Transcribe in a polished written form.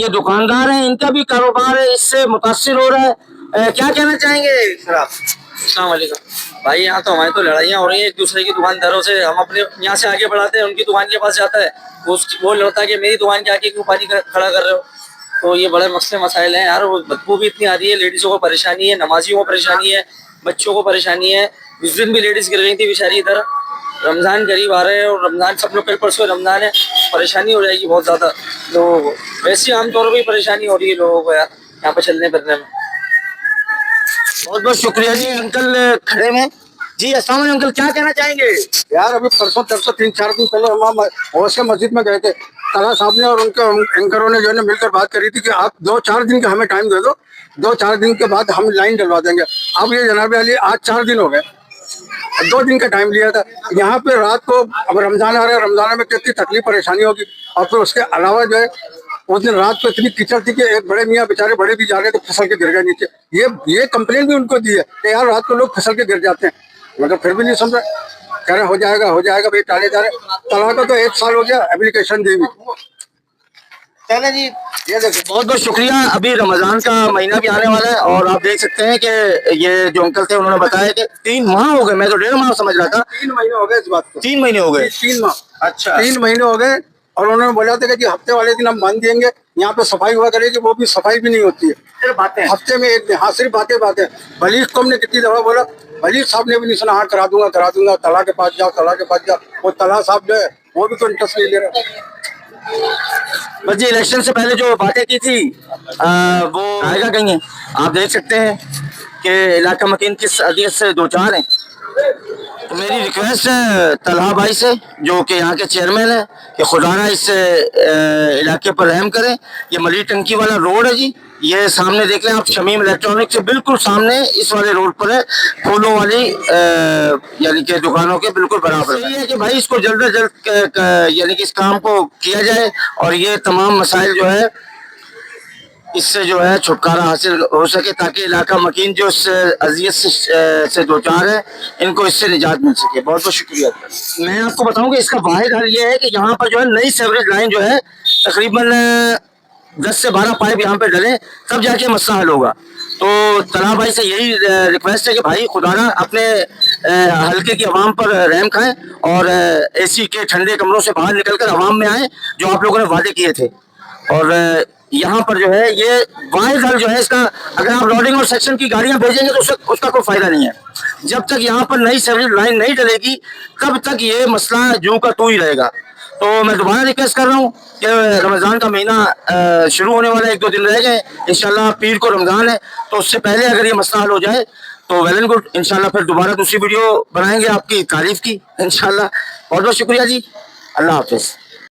दुकानदार हैं, इनका भी कारोबार है इससे मुतासिर हो रहा है। क्या कहना चाहेंगे सर आप? अस्सलाम वालेकुम भाई। यहाँ तो हमारी तो लड़ाइयाँ हो रही हैं एक दूसरे की दुकानदारों से। हम अपने यहाँ से आगे बढ़ाते हैं, उनकी दुकान के पास जाता है, वो लड़ता है कि मेरी दुकान के आगे क्यों पानी खड़ा कर रहे हो। तो ये बड़े मसले मसाइल हैं यार। वो बदबू भी इतनी आ रही है, लेडीज़ों को परेशानी है, नमाजियों को परेशानी है, बच्चों को परेशानी है। उस दिन भी लेडीज़ गिर गई थी बेचारी इधर। रमज़ान करीब आ रहे हैं और रमज़ान सब लोग कल परसों रमज़ान है, परेशानी हो जाएगी बहुत ज़्यादा लोगों को। वैसे आमतौर पर भी परेशानी हो रही है लोगों को यार यहाँ पर चलने फिरने में। बहुत बहुत शुक्रिया जी। अंकल खड़े हैं जी। अस्सलाम वालेकुम अंकल, क्या कहना चाहेंगे? यार अभी परसों तरसों 3-4 दिन पहले हम होश मस्जिद में गए थे। तला साहब ने और उनके एंकरों ने जो है मिलकर बात करी थी कि आप 2-4 दिन का हमें टाइम दे दो, 2-4 दिन के बाद हम लाइन डलवा देंगे। अब ये जनाब अली आज 4 दिन हो गए, 2 दिन का टाइम लिया था। यहाँ पे रात को अब रमजान आ रहा है, रमजान में कितनी तकलीफ परेशानी होगी। और फिर उसके अलावा जो है उस दिन रात को इतनी कीचड़ थी कि एक बड़े मियाँ बेचारे बड़े भी जा रहे थे, फिसल के गिर गए नीचे। ये कंप्लेन भी उनको दी है कि यार रात को लोग फिसल के गिर जाते हैं, मगर फिर भी नहीं समझा। कह रहे हो जाएगा भाई, टाले जा रहे। तलाक को तो 1 साल हो गया एप्लीकेशन दी हुई। चले जी, ये देखो बहुत बहुत शुक्रिया। अभी रमजान का महीना भी आने वाला है और आप देख सकते हैं कि ये जो अंकल थे उन्होंने बताया कि 3 माह हो गए। मैं तो 1.5 माह समझ रहा था। 3 महीने हो गए इस बात को। 3 महीने हो गए। 3 माह। अच्छा, 3 महीने हो गए। और उन्होंने बोला था कि हफ्ते वाले दिन हम बांध देंगे, यहाँ पे सफाई हुआ करेगी, वो भी सफाई भी नहीं होती है। फिर बातें हफ्ते में 1 दिन। हाँ, सिर्फ बातें। बलीग को हमने कितनी दफा बोला, बलीग साहब ने भी नहीं सुना। हाँ करा दूंगा, तला के पास जाओ। वो तला साहब जो है वो भी तो इंटरेस्ट नहीं ले रहा। बस जी, इलेक्शन से पहले जो बातें की थी वो आएगा कहीं है। आप देख सकते हैं कि इलाका मकीन किस अदियत से 2-4 हैं। तो मेरी रिक्वेस्ट है तलहा भाई से, जो कि यहाँ के चेयरमैन है, कि खुदाना इस इलाके पर रहम करें। ये मली टंकी वाला रोड है जी, ये सामने देख लें आप, शमीम इलेक्ट्रॉनिक से बिल्कुल सामने इस वाले रोड पर है, फूलों वाली यानी कि दुकानों के बिल्कुल बराबर है। कि भाई इसको जल्द से जल्द यानी कि इस काम को किया जाए और ये तमाम मसाइल जो है इससे जो है छुटकारा हासिल हो सके, ताकि इलाका मकीन जो इस अजियत से 2-4 है इनको इससे निजात मिल सके। बहुत बहुत शुक्रिया। मैं आपको बताऊं कि इसका वाहिद हल ये है कि यहाँ पर जो है नई सेवरेज लाइन जो है तकरीबन 10 से 12 पाइप यहाँ पे डलें, तब जाके मसला हल होगा। तो तला भाई से यही रिक्वेस्ट है कि भाई खुदाना अपने हल्के की आवाम पर रहम खाएं और AC के ठंडे कमरों से बाहर निकलकर आवाम में आए, जो आप लोगों ने वादे किए थे। और यहाँ पर जो है ये वाहिद हल जो है इसका, अगर आप लोडिंग और सेक्शन की गाड़ियाँ भेजेंगे तो उसका कोई फायदा नहीं है। जब तक यहाँ पर नई सेवरेज लाइन नहीं डलेगी तब तक ये मसला जू का तू ही रहेगा। तो मैं दोबारा रिक्वेस्ट कर रहा हूँ कि रमज़ान का महीना शुरू होने वाला 1-2 दिन रह गए, इंशाल्लाह पीर को रमज़ान है, तो उससे पहले अगर ये मसला हल हो जाए तो वेल एंड गुड। इंशाल्लाह फिर दोबारा दूसरी वीडियो बनाएंगे आपकी तारीफ की इंशाल्लाह। बहुत बहुत शुक्रिया जी, अल्लाह हाफिज़।